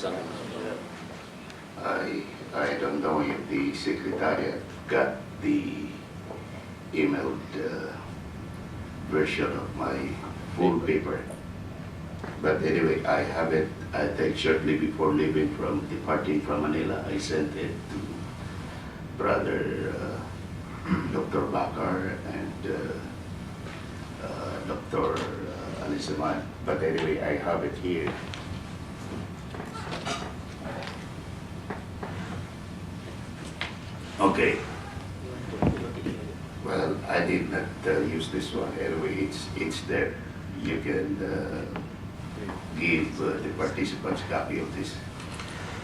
I don't know if the secretariat got the emailed version of my full paper. But anyway, I have it, I think shortly before departing from Manila, I sent it to Brother Dr. Bakar and Dr. Alisaman. But anyway, I have it here. Okay. Well, I did not use this one. Anyway, it's there. You can give the participants a copy of this.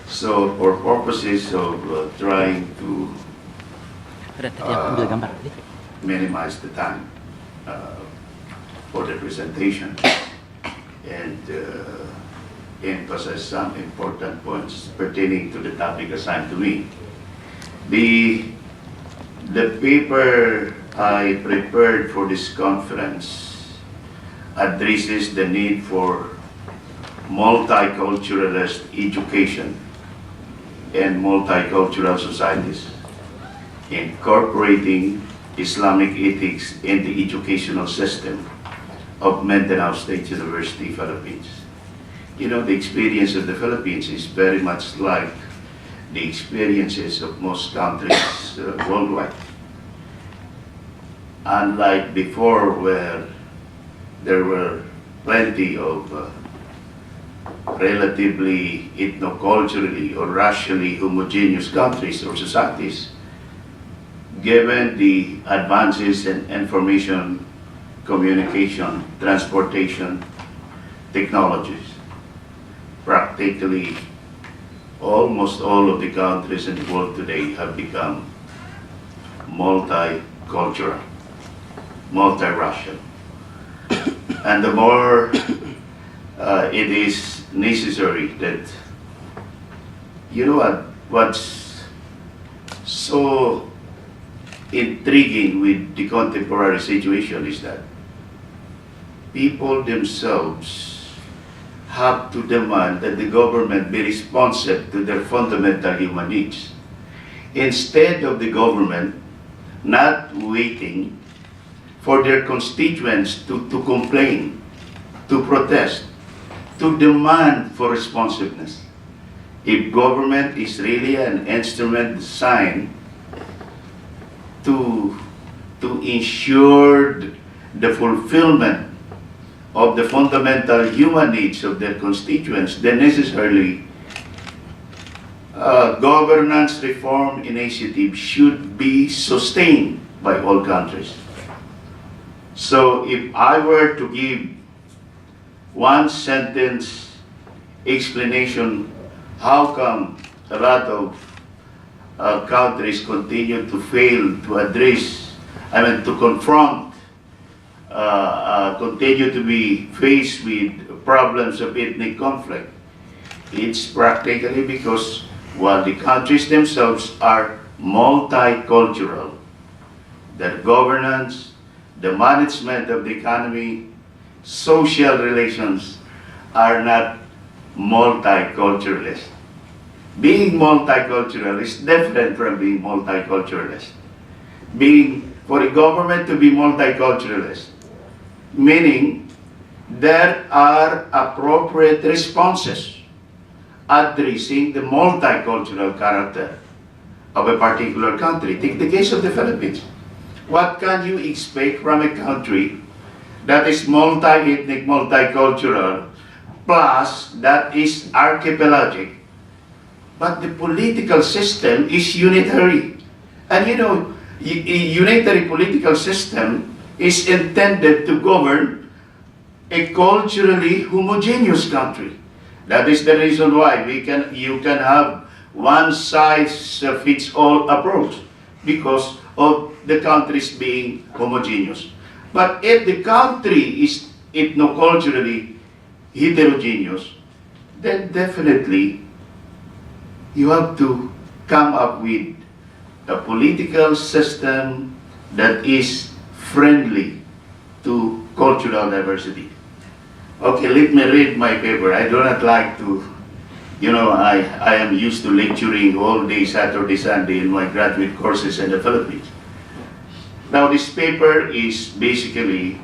So, for purposes of trying to minimize the time for the presentation and emphasize some important points pertaining to the topic assigned to me. The paper I prepared for this conference addresses the need for multiculturalist education and multicultural societies, incorporating Islamic ethics in the educational system of Mindanao State University, Philippines. You know, the experience of the Philippines is very much like the experiences of most countries worldwide. Unlike before, where there were plenty of relatively ethnoculturally or racially homogeneous countries or societies, given the advances in information, communication, transportation, technologies, practically almost all of the countries in the world today have become multicultural, multiracial. And the more it is necessary that, you know what's so intriguing with the contemporary situation is that people themselves have to demand that the government be responsive to their fundamental human needs. Instead of the government not waiting for their constituents to complain, to protest, to demand for responsiveness. If government is really an instrument designed to ensure the fulfillment of the fundamental human needs of their constituents, then necessarily governance reform initiative should be sustained by all countries. So if I were to give one sentence explanation how come a lot of countries continue to fail to address, to confront, continue to be faced with problems of ethnic conflict. It's practically because while the countries themselves are multicultural, their governance, the management of the economy, social relations are not multiculturalist. Being multicultural is different from being multiculturalist. For a government to be multiculturalist, meaning there are appropriate responses addressing the multicultural character of a particular country. Take the case of the Philippines. What can you expect from a country that is multi-ethnic, multicultural, plus that is archipelagic, but the political system is unitary? And you know, a unitary political system is intended to govern a culturally homogeneous country. That is the reason why you can have one size fits all approach, because of the countries being homogeneous. But if the country is ethnoculturally heterogeneous, then definitely you have to come up with a political system that is friendly to cultural diversity. Okay, let me read my paper. I do not like to You know, I am used to lecturing all day, Saturday, Sunday in my graduate courses in the Philippines. Now, this paper is basically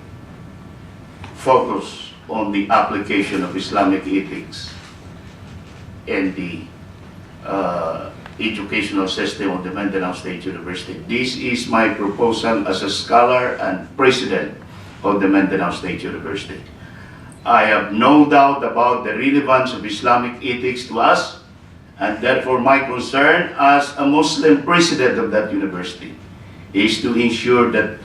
focused on the application of Islamic ethics in the educational system of the Mindanao State University. This is my proposal as a scholar and president of the Mindanao State University. I have no doubt about the relevance of Islamic ethics to us, and therefore my concern as a Muslim president of that university is to ensure that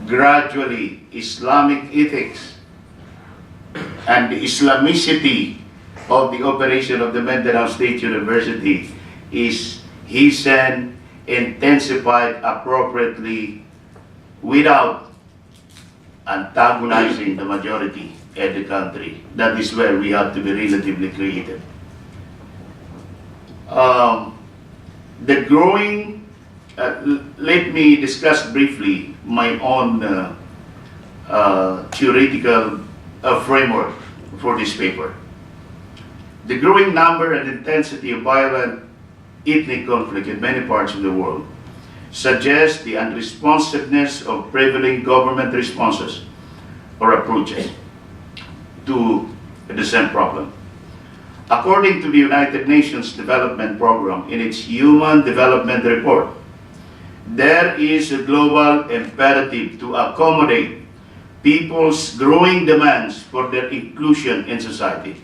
gradually Islamic ethics and the Islamicity of the operation of the Mindanao State University is hastened, intensified appropriately without antagonizing the majority in the country. That is where we have to be relatively creative. The growing, let me discuss briefly my own theoretical framework for this paper. The growing number and intensity of violent ethnic conflict in many parts of the world suggests the unresponsiveness of prevailing government responses or approaches to the same problem. According to the United Nations Development Program in its Human Development Report, there is a global imperative to accommodate people's growing demands for their inclusion in society,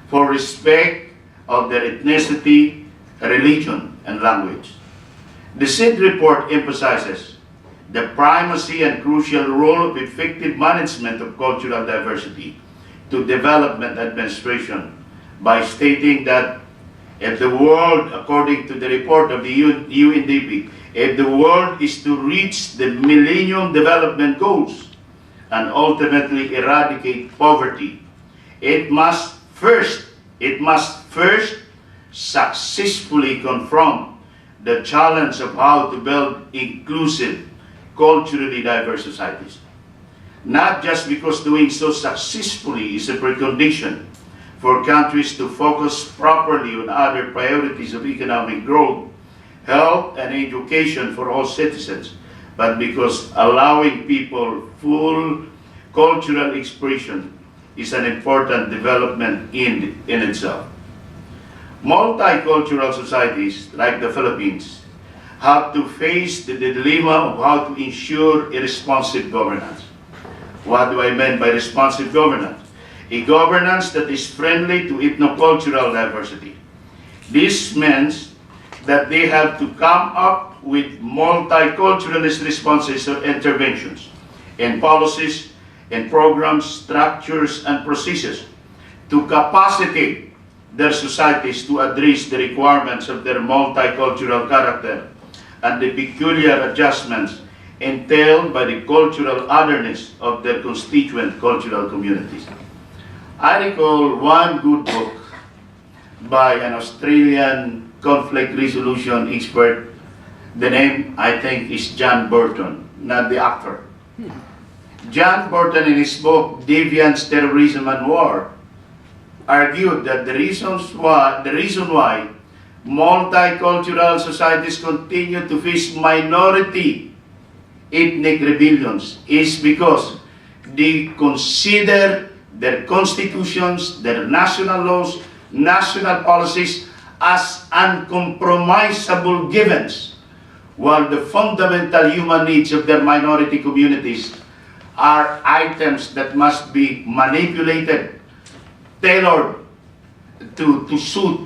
for respect of their ethnicity, religion, and language. The said report emphasizes the primacy and crucial role of effective management of cultural diversity to development administration by stating that if the world, according to the report of the UNDP, if the world is to reach the Millennium Development Goals and ultimately eradicate poverty, it must first successfully confront the challenge of how to build inclusive, culturally diverse societies. Not just because doing so successfully is a precondition for countries to focus properly on other priorities of economic growth, health, and education for all citizens, but because allowing people full cultural expression is an important development in itself. Multicultural societies like the Philippines have to face the dilemma of how to ensure a responsive governance. What do I mean by responsive governance? A governance that is friendly to ethnocultural diversity. This means that they have to come up with multiculturalist responses or interventions in policies, in programs, structures, and processes to capacitate their societies to address the requirements of their multicultural character and the peculiar adjustments entailed by the cultural otherness of their constituent cultural communities. I recall one good book by an Australian conflict resolution expert. The name, I think, is John Burton, not the actor. John Burton, in his book, Deviance, Terrorism, and War, argued that the reason why multicultural societies continue to face minority ethnic rebellions is because they consider their constitutions, their national laws, national policies as uncompromisable givens, while the fundamental human needs of their minority communities are items that must be manipulated, tailored to suit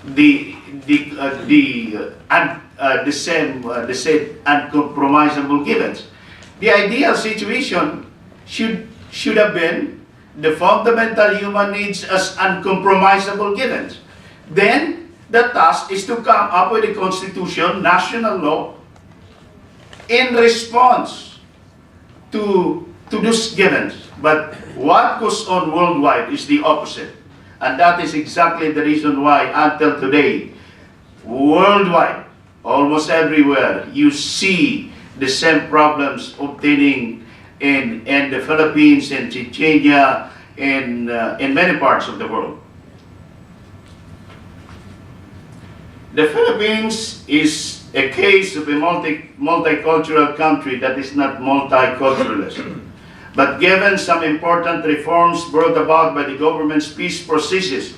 the said uncompromisable givens. The ideal situation should have been the fundamental human needs as uncompromisable givens. Then the task is to come up with a constitution, national law, in response to those givens. But what goes on worldwide is the opposite. And that is exactly the reason why, until today, worldwide, almost everywhere, you see the same problems obtaining in the Philippines, in Chechnya, in many parts of the world. The Philippines is a case of a multicultural country that is not multiculturalist. But given some important reforms brought about by the government's peace processes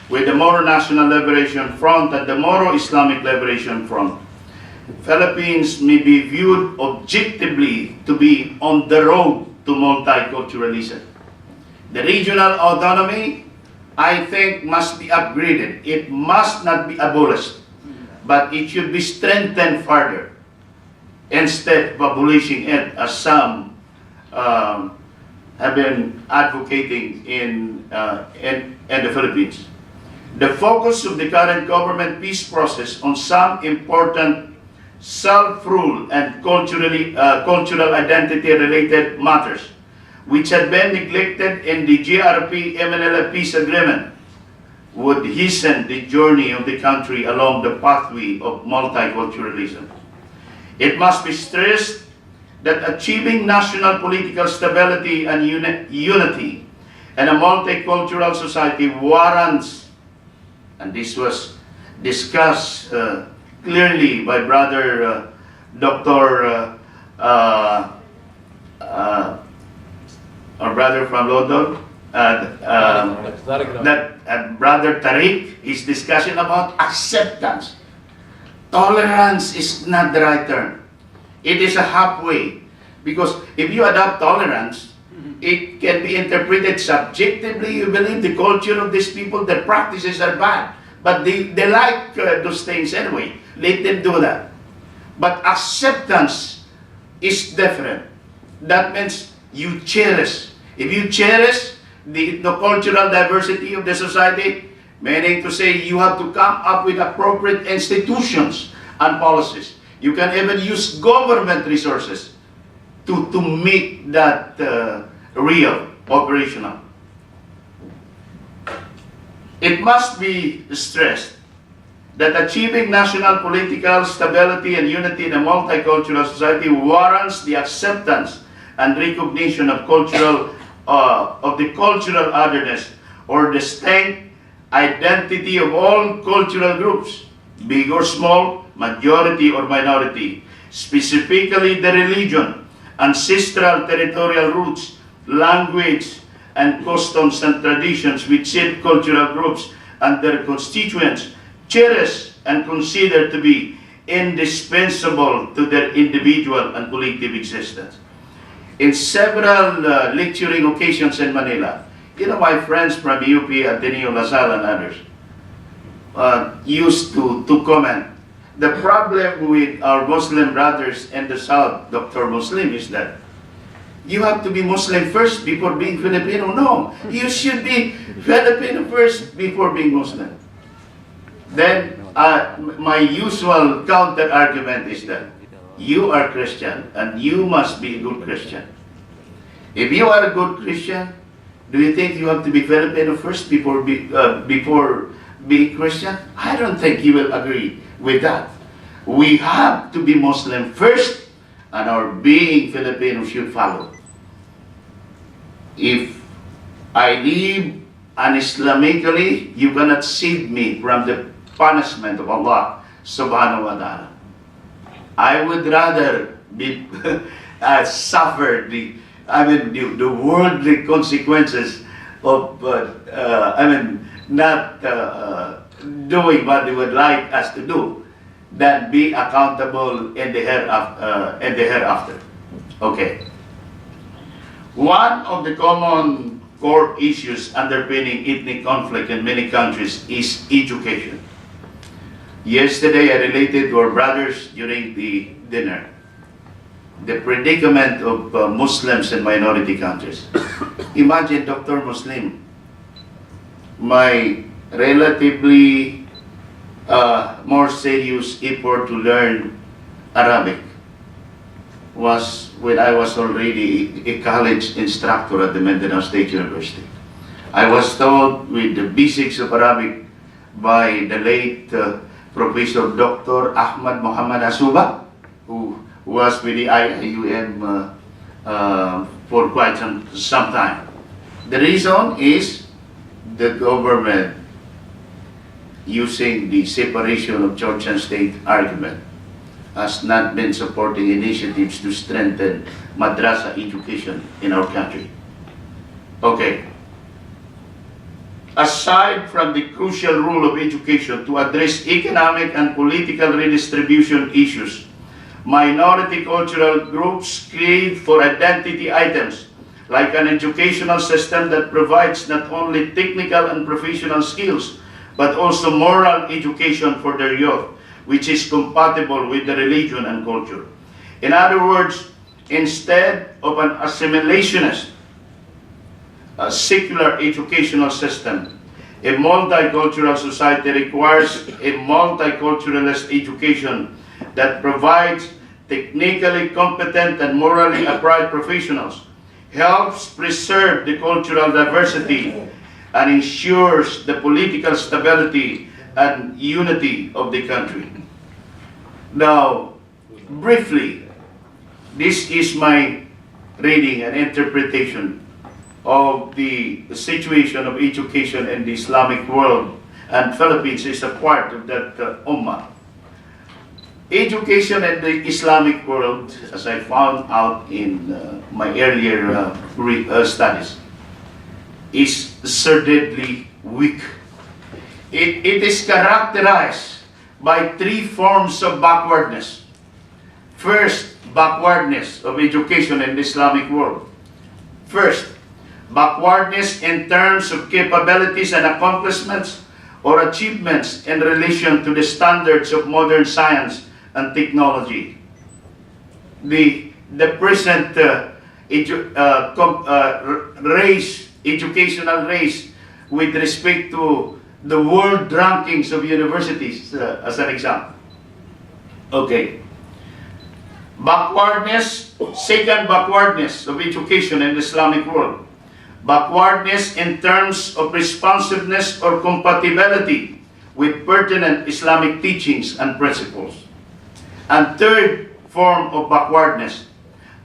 with the Moro National Liberation Front and the Moro Islamic Liberation Front, Philippines may be viewed objectively to be on the road to multiculturalism. The regional autonomy, I think, must be upgraded. It must not be abolished, but it should be strengthened further instead of abolishing it as some have been advocating in the Philippines. The focus of the current government peace process on some important self-rule and cultural identity-related matters, which had been neglected in the GRP-MNLA peace agreement, would hasten the journey of the country along the pathway of multiculturalism. It must be stressed that achieving national political stability and unity and a multicultural society warrants, and this was discussed clearly by Brother Dr. Our brother from London, Brother Tariq, his discussion about acceptance. Tolerance is not the right term. It is a halfway. Because if you adopt tolerance, it can be interpreted subjectively. You believe the culture of these people, their practices are bad. But they like those things anyway. Let them do that. But acceptance is different. That means you cherish. If you cherish the cultural diversity of the society, meaning to say you have to come up with appropriate institutions and policies. You can even use government resources to make that real, operational. It must be stressed that achieving national political stability and unity in a multicultural society warrants the acceptance and recognition of the cultural otherness or distinct identity of all cultural groups, big or small, majority or minority, specifically the religion, ancestral territorial roots, language, and customs and traditions which said cultural groups and their constituents cherish and consider to be indispensable to their individual and collective existence. In several lecturing occasions in Manila, my friends from UP, Ateneo, LaSalle, and others used to comment. The problem with our Muslim brothers in the South, Dr. Muslim, is that you have to be Muslim first before being Filipino. No, you should be Filipino first before being Muslim. Then my usual counter argument is that you are Christian and you must be a good Christian. If you are a good Christian, do you think you have to be Filipino first before being Christian? I don't think you will agree with that. We have to be Muslim first, and our being Filipino should follow. If I live un-Islamically, you cannot save me from the punishment of Allah subhanahu wa ta'ala. I would rather be suffer the worldly consequences of not doing what they would like us to do, than be accountable in the hereafter. Okay. One of the common core issues underpinning ethnic conflict in many countries is education. Yesterday, I related to our brothers during the dinner the predicament of Muslims in minority countries. Imagine, Dr. Muslim, my relatively more serious effort to learn Arabic was when I was already a college instructor at the Mindanao State University. I was taught with the basics of Arabic by the late Professor Dr. Ahmad Muhammad Asuba, who was with the IAIN for quite some time. The reason is the government using the separation of church and state argument, has not been supporting initiatives to strengthen madrasa education in our country. Okay. Aside from the crucial role of education to address economic and political redistribution issues, minority cultural groups crave for identity items like an educational system that provides not only technical and professional skills, but also moral education for their youth, which is compatible with the religion and culture. In other words, instead of an assimilationist, a secular educational system, a multicultural society requires a multiculturalist education that provides technically competent and morally upright professionals, helps preserve the cultural diversity, and ensures the political stability and unity of the country. Now, briefly, this is my reading and interpretation of the situation of education in the Islamic world, and Philippines is a part of that ummah. Education in the Islamic world, as I found out in my earlier studies, is certainly weak. It is characterized by three forms of backwardness. First, backwardness of education in the Islamic world. First, backwardness in terms of capabilities and accomplishments or achievements in relation to the standards of modern science and technology. The present educational race with respect to the world rankings of universities, as an example. Okay. Backwardness, second backwardness of education in the Islamic world. Backwardness in terms of responsiveness or compatibility with pertinent Islamic teachings and principles. And third form of backwardness,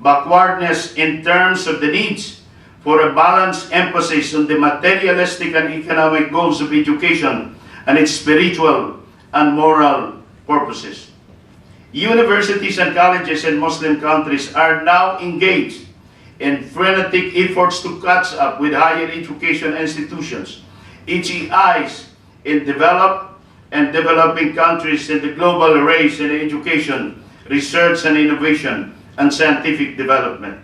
backwardness in terms of the needs for a balanced emphasis on the materialistic and economic goals of education and its spiritual and moral purposes. Universities and colleges in Muslim countries are now engaged in frenetic efforts to catch up with higher education institutions, HEIs, in developed and developing countries in the global race in education, research and innovation, and scientific development.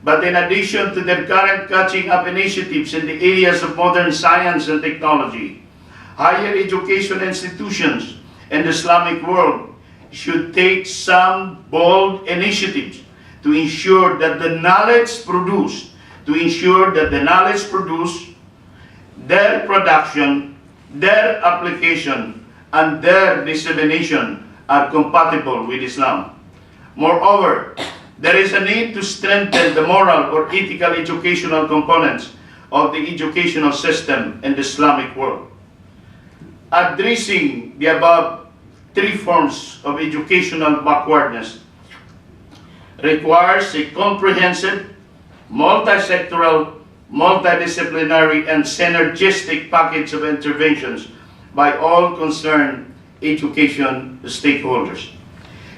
But in addition to their current catching up initiatives in the areas of modern science and technology, higher education institutions in the Islamic world should take some bold initiatives to ensure that the knowledge produced, their production, their application, and their dissemination are compatible with Islam. Moreover, there is a need to strengthen the moral or ethical educational components of the educational system in the Islamic world. Addressing the above three forms of educational backwardness requires a comprehensive, multi-sectoral, multidisciplinary, and synergistic package of interventions by all concerned education stakeholders.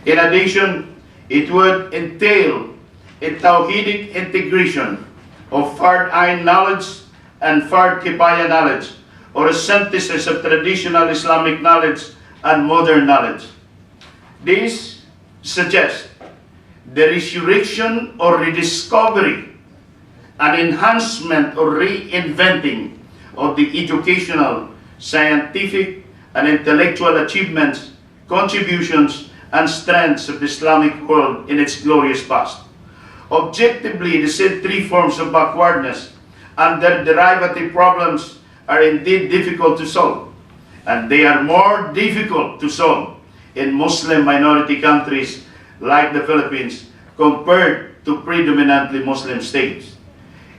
In addition, it would entail a tawhidic integration of Fard Ain knowledge and Fard Kifaya knowledge, or a synthesis of traditional Islamic knowledge and modern knowledge. This suggests the resurrection or rediscovery, an enhancement or reinventing of the educational, scientific, and intellectual achievements, contributions, and strengths of the Islamic world in its glorious past. Objectively, the said three forms of backwardness and their derivative problems are indeed difficult to solve, and they are more difficult to solve in Muslim minority countries like the Philippines compared to predominantly Muslim states.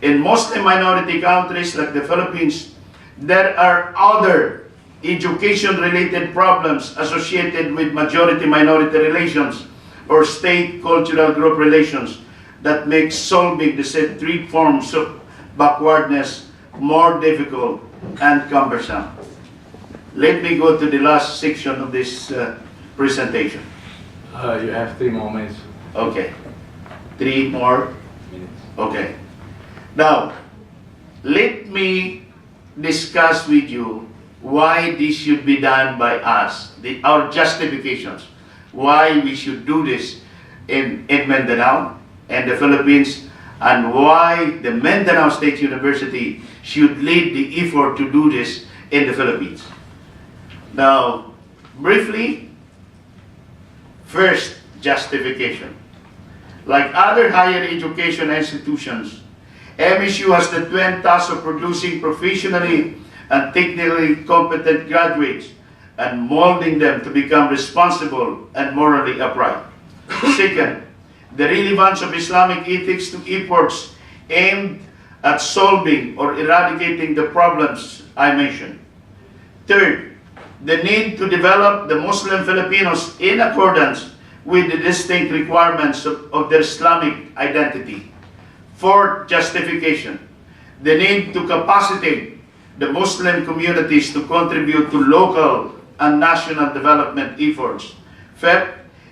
In Muslim minority countries like the Philippines, there are other education-related problems associated with majority-minority relations or state cultural group relations that make solving the said three forms of backwardness more difficult and cumbersome. Let me go to the last section of this presentation. You have 3 more minutes. Okay. 3 more? Minutes. Okay. Now, let me discuss with you why this should be done by us, our justifications, why we should do this in Mindanao and the Philippines, and why the Mindanao State University should lead the effort to do this in the Philippines. Now, briefly, first, justification. Like other higher education institutions, MSU has the twin task of producing professionally and technically competent graduates and molding them to become responsible and morally upright. Second, the relevance of Islamic ethics to efforts aimed at solving or eradicating the problems I mentioned. Third, the need to develop the Muslim Filipinos in accordance with the distinct requirements of their Islamic identity. Fourth, justification, the need to capacitate the Muslim communities to contribute to local and national development efforts. Fifth,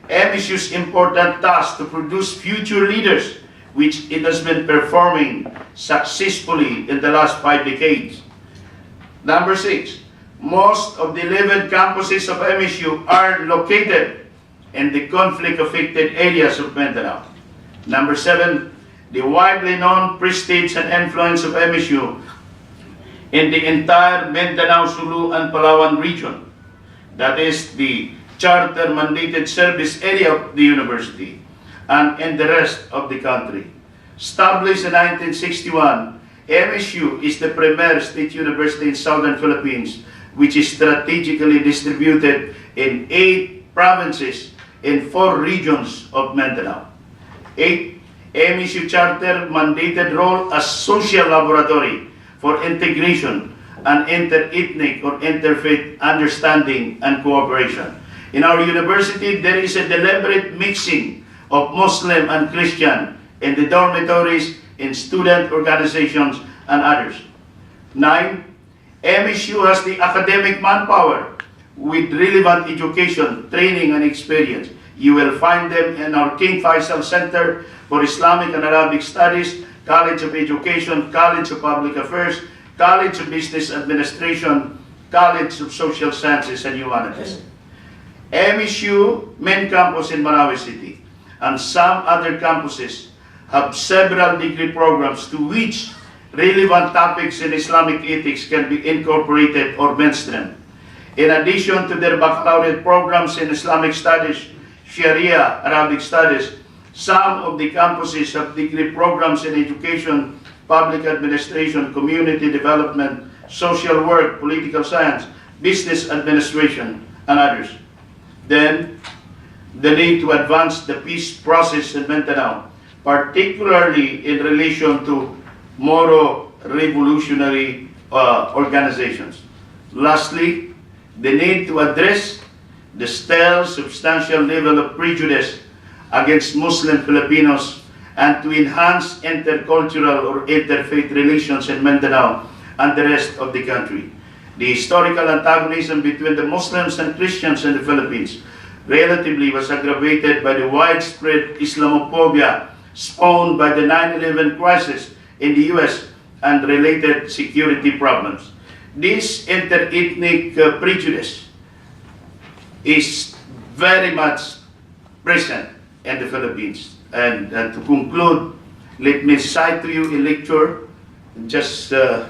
MSU's important task to produce future leaders, which it has been performing successfully in the last 5 decades. Number 6, most of the 11 campuses of MSU are located in the conflict-affected areas of Mindanao. Number 7, the widely known prestige and influence of MSU in the entire Mindanao, Sulu, and Palawan region. That is the charter-mandated service area of the university, and in the rest of the country. Established in 1961, MSU is the premier state university in southern Philippines, which is strategically distributed in 8 provinces in 4 regions of Mindanao. 8. MSU charter mandated role as social laboratory for integration and inter-ethnic or interfaith understanding and cooperation. In our university, there is a deliberate mixing of Muslim and Christian in the dormitories, in student organizations, and others. 9. MSU has the academic manpower with relevant education, training, and experience. You will find them in our King Faisal Center for Islamic and Arabic Studies, College of Education, College of Public Affairs, College of Business Administration, College of Social Sciences and Humanities. MSU main campus in Marawi City and some other campuses have several degree programs to which relevant topics in Islamic ethics can be incorporated or mainstreamed. In addition to their baccalaureate programs in Islamic Studies, Sharia, Arabic Studies, some of the campuses have degree programs in education, public administration, community development, social work, political science, business administration, and others. Then, the need to advance the peace process in Mindanao, particularly in relation to Moro revolutionary organizations. Lastly, the need to address the still substantial level of prejudice against Muslim Filipinos and to enhance intercultural or interfaith relations in Mindanao and the rest of the country. The historical antagonism between the Muslims and Christians in the Philippines relatively was aggravated by the widespread Islamophobia spawned by the 9/11 crisis in the U.S. and related security problems. This inter-ethnic prejudice is very much present in the Philippines. And to conclude, let me cite to you a lecture in just a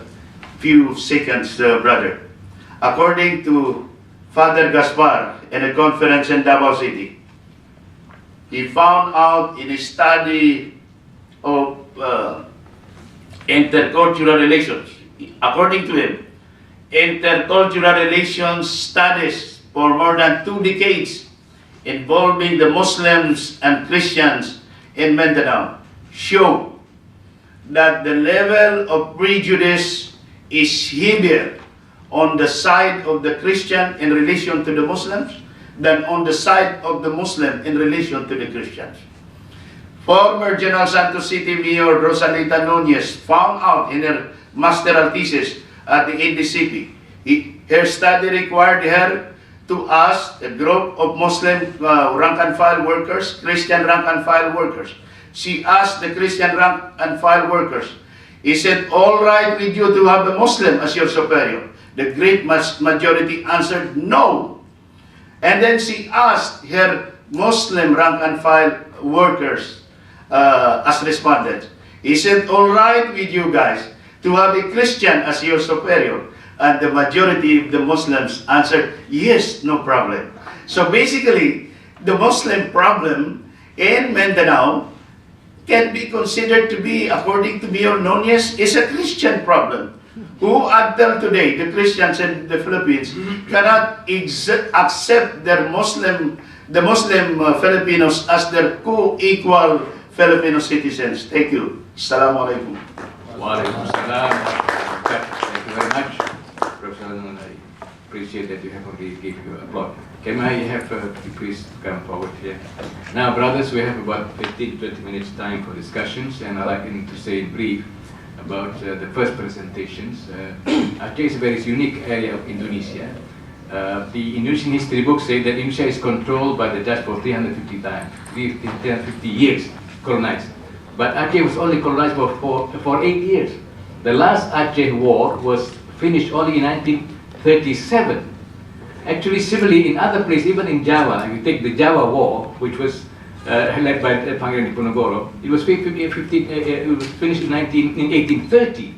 few seconds, brother. According to Father Gaspar in a conference in Davao City, he found out in a study of intercultural relations. According to him, intercultural relations studies for more than 2 decades involving the Muslims and Christians in Mindanao show that the level of prejudice is heavier on the side of the Christian in relation to the Muslims than on the side of the Muslim in relation to the Christians. Former General Santos City Mayor Rosalita Nunez found out in her masteral thesis at the NDCP. Her study required her to ask a group of Muslim rank and file workers, Christian rank and file workers. She asked the Christian rank and file workers, is it all right with you to have a Muslim as your superior? The great majority answered no. And then she asked her Muslim rank and file workers as respondents, is it all right with you guys to have a Christian as your superior? And the majority of the Muslims answered, yes, no problem. So basically, the Muslim problem in Mindanao can be considered to be, according to Mayor Nunez, is a Christian problem. Who until today, the Christians in the Philippines cannot accept their the Muslim Filipinos as their co-equal Filipino citizens. Thank you. Assalamu alaikum. Wa alaikum salam. Thank you very much. I appreciate that you have already given you applause. Can I have please come forward here? Now, brothers, we have about 15-20 minutes time for discussions, and I'd like to say in brief about the first presentations. Aceh is a very unique area of Indonesia. The Indonesian history books say that Indonesia is controlled by the Dutch for 350 years, colonized. But Aceh was only colonized for 8 years. The last Aceh war was finished only in 1937. Actually, similarly, in other places, even in Java, if you take the Java War, which was led by Pangeran Diponegoro, it was finished in 1830.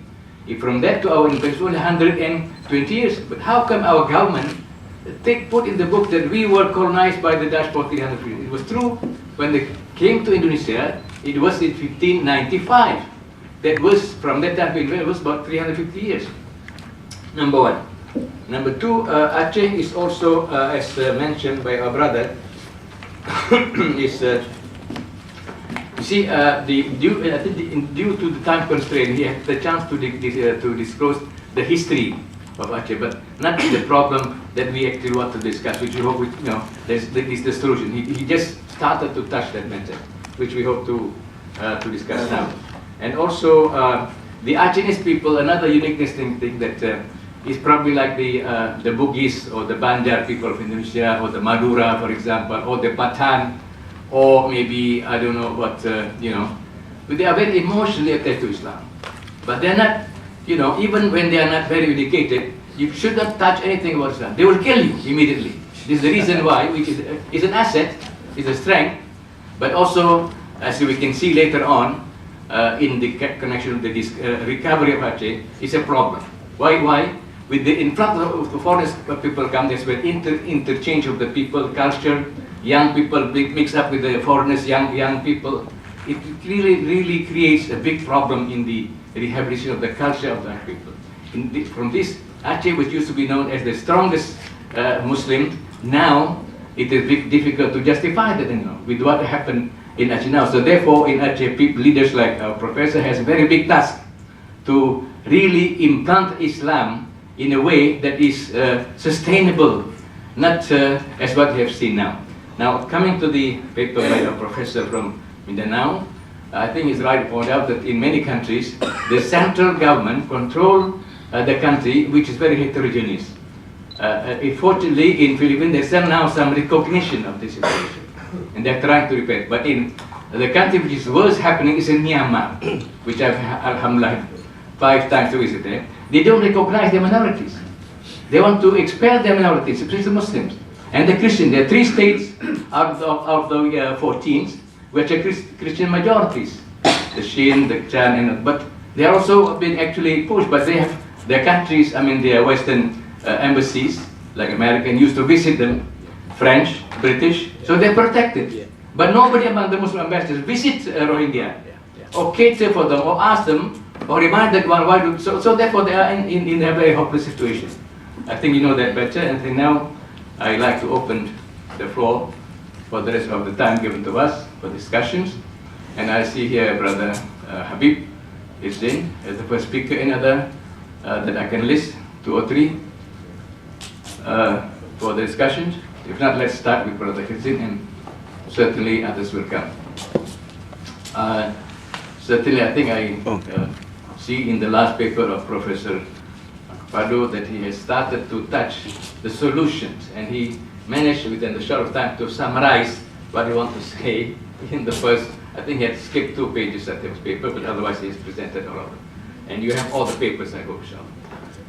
From that to our independence, only 120 years. But how come our government put in the book that we were colonized by the Dutch for 300 years? It was true when they came to Indonesia. It was in 1595. That was from that time to it was about 350 years. Number one. Number two, Aceh is also, as mentioned by our brother, is you see, due to the time constraint, he had the chance to disclose the history of Aceh, but not the problem that we actually want to discuss, which we hope, is the solution. He just started to touch that matter, which we hope to discuss now. And also, the Acehese people, another uniqueness thing that is probably like the Bugis or the Banjar people of Indonesia, or the Madura, for example, or the Patan, or maybe, I don't know what, but they are very emotionally attached to Islam. But they're not, even when they are not very educated, you should not touch anything about Islam. They will kill you immediately. This is the reason why, which is an asset, is a strength, but also, as we can see later on, in the connection with the recovery of Aceh, is a problem. Why? In front of the foreign people come, there's an interchange of the people, culture, young people mix up with the foreigners, young people. It really creates a big problem in the rehabilitation of the culture of the people. From this, Aceh, which used to be known as the strongest Muslim, now it is difficult to justify that with what happened in Aceh now. So therefore, in Aceh, leaders like our professor has a very big task to really implant Islam in a way that is sustainable, not as what we have seen now. Now, coming to the paper by a professor from Mindanao, I think it's right to point out that in many countries, the central government control the country, which is very heterogeneous. Unfortunately, in Philippines, there's now some recognition of this situation, and they're trying to repair. But in the country which is worse happening is in Myanmar, which I've, alhamdulillah, 5 times to visit there. They don't recognize the minorities. They want to expel the minorities, especially the Muslims and the Christians. There are 3 states out of the 14 which are Christian majorities: the Shin, the Chan, but they are also being actually pushed. But they have their countries, their Western embassies, like American, used to visit them, French, British, so they're protected. But nobody among the Muslim ambassadors visit Rohingya, or cater for them, or ask them, or remind them why do so therefore they are in a very hopeless situation. I think you know that better, and now I'd like to open the floor for the rest of the time given to us for discussions. And I see here Brother Habib is in as the first speaker. Any other that I can list, 2 or 3 for the discussions? If not, let's start with Brother Hizin, and certainly others will come. Certainly, I think I see in the last paper of Professor Macapado that he has started to touch the solutions, and he managed within the short of time to summarize what he wants to say in the first, I think he had skipped 2 pages of his paper, but otherwise he has presented all of them. And you have all the papers, I hope, inshallah.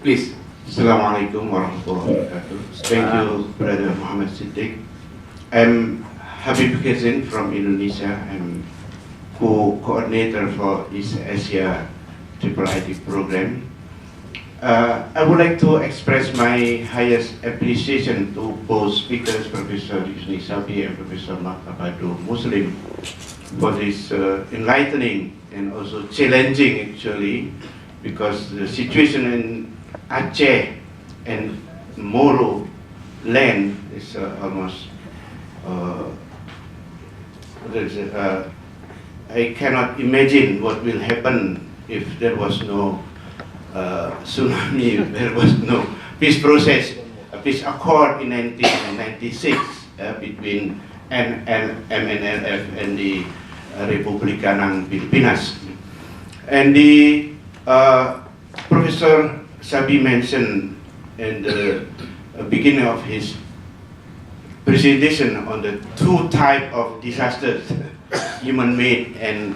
Please. Assalamualaikum warahmatullahi wabarakatuh. Thank you, Brother Muhammad Siddiq. I'm Habib Khazin from Indonesia. I'm co-coordinator for East Asia IIIT program. I would like to express my highest appreciation to both speakers, Professor Yusny Saby and Professor Macapado Muslim, for this enlightening and also challenging, actually, because the situation in Aceh and Moro land is almost, I cannot imagine what will happen if there was no tsunami, if there was no peace process, a peace accord in 1996 between MNLF and the Republikanang Pilipinas. And the Professor Saby mentioned in the beginning of his presentation on the 2 types of disasters, human-made and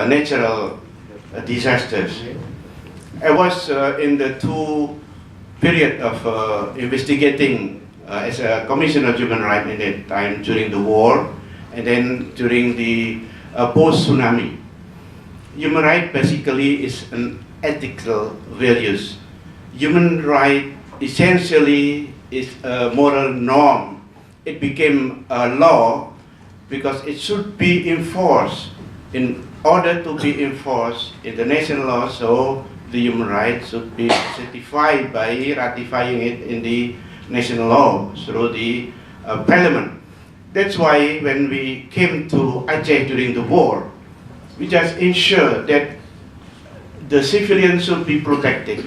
natural disasters. I was in the 2 period of investigating as a Commissioner of Human Rights at that time during the war, and then during the post-tsunami. Human rights basically is an ethical values. Human right essentially is a moral norm. It became a law because it should be enforced. In order to be enforced in the national law, so the human rights should be certified by ratifying it in the national law through the parliament. That's why when we came to Aceh during the war, we just ensure that the civilians should be protected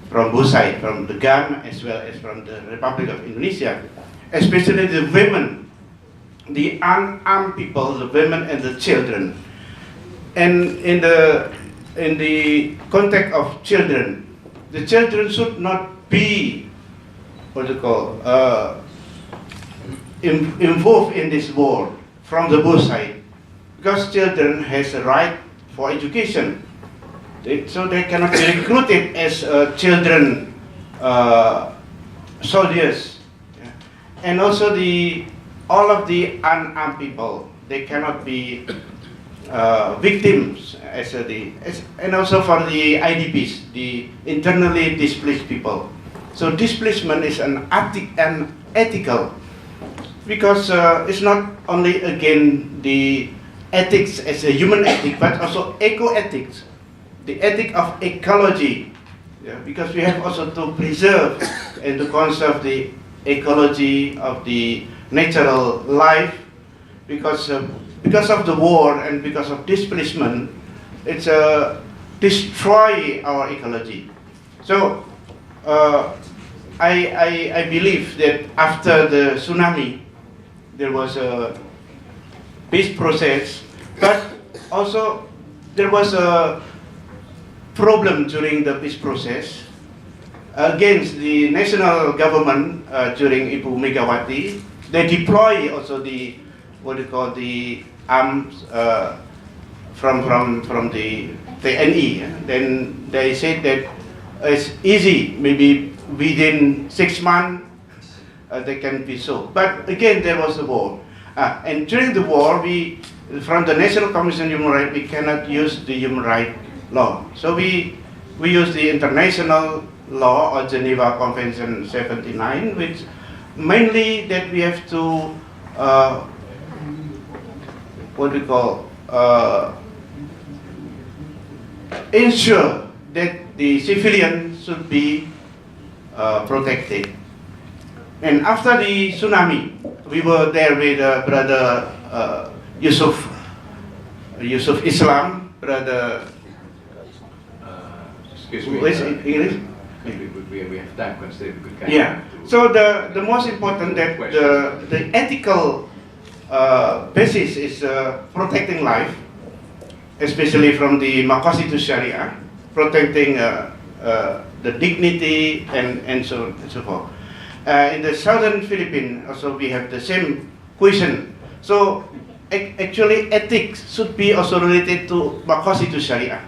from both sides, from the government as well as from the Republic of Indonesia, especially the women, the unarmed people, the women and the children. And in the context of children, the children should not be involved in this war from the both sides, because children has a right for education. So they cannot be recruited as children soldiers. Yeah. And also all of the unarmed people, they cannot be victims and also for the IDPs, the internally displaced people. So displacement is an ethical, because it's not only again the ethics as a human ethic, but also eco-ethics, the ethic of ecology, yeah, because we have also to preserve and to conserve the ecology of the natural life, because of the war and because of displacement, it's destroy our ecology. So I believe that after the tsunami, there was a peace process, but also there was a problem during the peace process against the national government during Ibu Megawati. They deploy also the arms from the TNI. Then they said that it's easy, maybe within 6 months they can be sold. But again, there was a war. And during the war, from the National Commission on Human Rights, we cannot use the human rights law. So we use the international law or Geneva Convention 79, which mainly that we have to ensure that the civilians should be protected. And after the tsunami, we were there with Brother Yusuf Islam, Brother. Excuse me. What is it, English? We have time constraint. Yeah. So the most important that the ethical basis is protecting life, especially from the Maqasid Sharia, protecting the dignity and so on and so forth. In the southern Philippines, also we have the same question. So actually, ethics should be also related to Maqasid Sharia.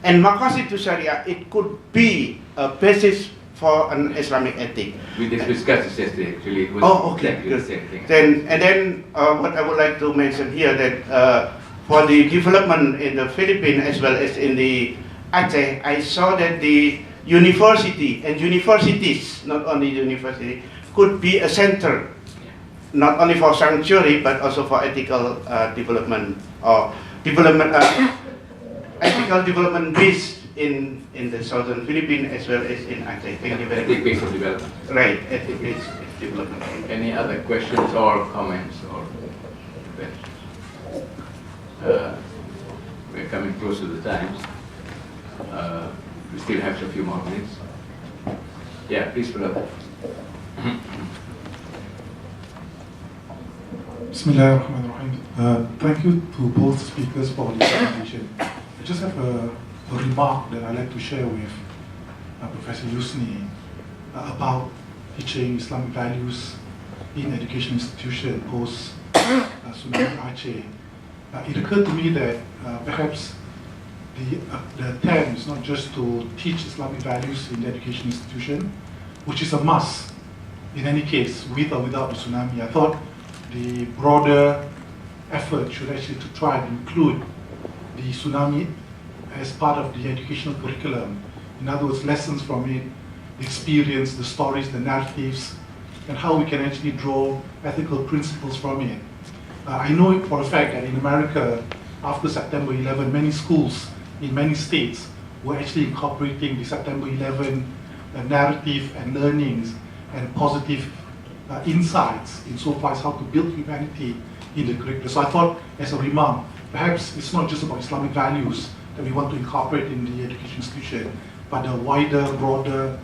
And Maqasid Sharia, it could be a basis for an Islamic ethic. We discussed this yesterday, actually. It was Okay, exactly good. the same thing. Then what I would like to mention here that for the development in the Philippines as well as in the Aceh, I saw that the university and universities, not only university, could be a center, not only for sanctuary but also for ethical development or development, ethical development based in the southern Philippines as well as in Aceh. Thank you very much. Ethic based on development. Right, ethic based development. Any other questions or comments or questions? We're coming close to the times. We still have a few more minutes. Yeah, please, brother. Bismillahirrahmanirrahim. Thank you to both speakers for the presentation. I just have a remark that I'd like to share with Professor Yusny about teaching Islamic values in education institution post tsunami Aceh. It occurred to me that perhaps the attempt is not just to teach Islamic values in the education institution, which is a must in any case, with or without the tsunami. I thought the broader effort should actually to try to include the tsunami as part of the educational curriculum. In other words, lessons from it, the experience, the stories, the narratives, and how we can actually draw ethical principles from it. I know for a fact that in America, after September 11, many schools in many states were actually incorporating the September 11 narrative and learnings and positive insights insofar as how to build humanity in the curriculum. So I thought, as a remark, perhaps it's not just about Islamic values that we want to incorporate in the education institution, but a wider, broader